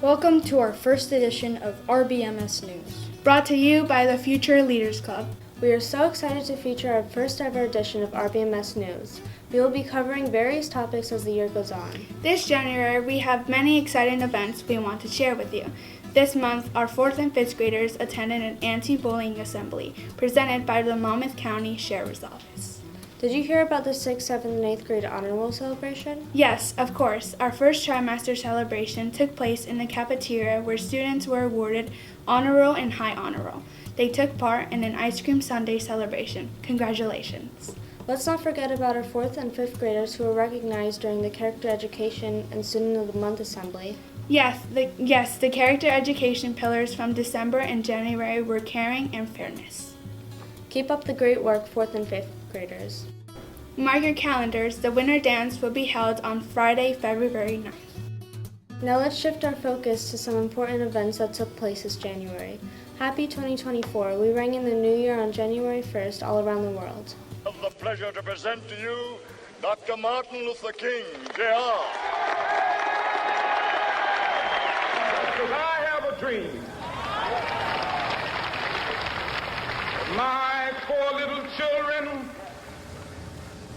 Welcome to our first edition of RBMS News. Brought to you by the Future Leaders Club. We are so excited to feature our first ever edition of RBMS News. We will be covering various topics as the year goes on. This January, we have many exciting events we want to share with you. This month, our 4th and 5th graders attended an anti-bullying assembly presented by the Monmouth County Sheriff's Office. Did you hear about the 6th, 7th, and 8th grade honor roll celebration? Yes, of course. Our first trimester celebration took place in the cafeteria where students were awarded honor roll and high honor roll. They took part in an ice cream sundae celebration. Congratulations. Let's not forget about our 4th and 5th graders who were recognized during the Character Education and Student of the Month Assembly. Yes, the character education pillars from December and January were caring and fairness. Keep up the great work, 4th and 5th graders. Mark your calendars. The winter dance will be held on Friday, February 9th. Now let's shift our focus to some important events that took place this January. Happy 2024. We rang in the new year on January 1st all around the world. I have the pleasure to present to you Dr. Martin Luther King, Jr. Because I have a dream that my 4 little children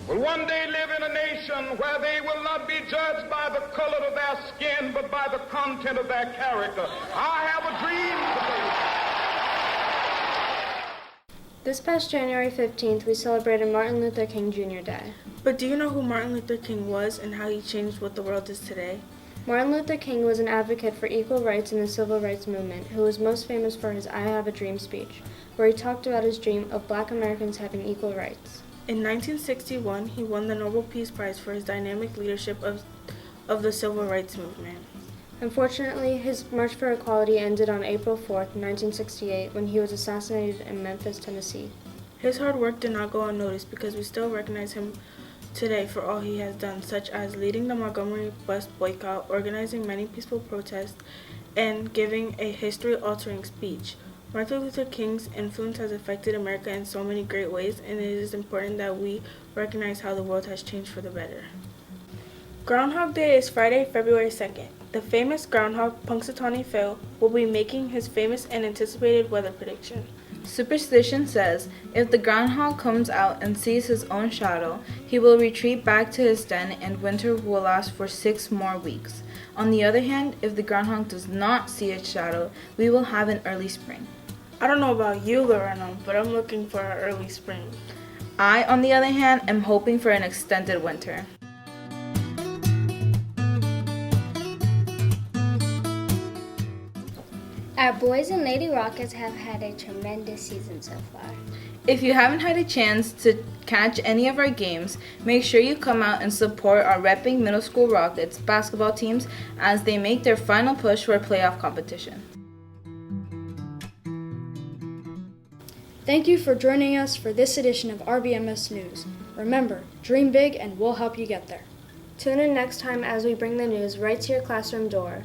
will one day live in a nation where they will not be judged by the color of their skin, but by the content of their character. I have a dream today. This past January 15th, we celebrated Martin Luther King Jr. Day. But do you know who Martin Luther King was and how he changed what the world is today? Martin Luther King was an advocate for equal rights in the civil rights movement, who was most famous for his I Have a Dream speech, where he talked about his dream of Black Americans having equal rights. In 1961, he won the Nobel Peace Prize for his dynamic leadership of the civil rights movement. Unfortunately, his March for Equality ended on April 4th, 1968, when he was assassinated in Memphis, Tennessee. His hard work did not go unnoticed because we still recognize him today for all he has done, such as leading the Montgomery bus boycott, organizing many peaceful protests, and giving a history-altering speech. Martin Luther King's influence has affected America in so many great ways, and it is important that we recognize how the world has changed for the better. Groundhog Day is Friday, February 2nd. The famous groundhog, Punxsutawney Phil, will be making his famous and anticipated weather prediction. Superstition says if the groundhog comes out and sees his own shadow, he will retreat back to his den and winter will last for 6 more weeks. On the other hand, if the groundhog does not see its shadow, we will have an early spring. I don't know about you, Lorena, but I'm looking for an early spring. I, on the other hand, am hoping for an extended winter. Our boys and Lady Rockets have had a tremendous season so far. If you haven't had a chance to catch any of our games, make sure you come out and support our Repping Middle School Rockets basketball teams as they make their final push for a playoff competition. Thank you for joining us for this edition of RBMS News. Remember, dream big and we'll help you get there. Tune in next time as we bring the news right to your classroom door.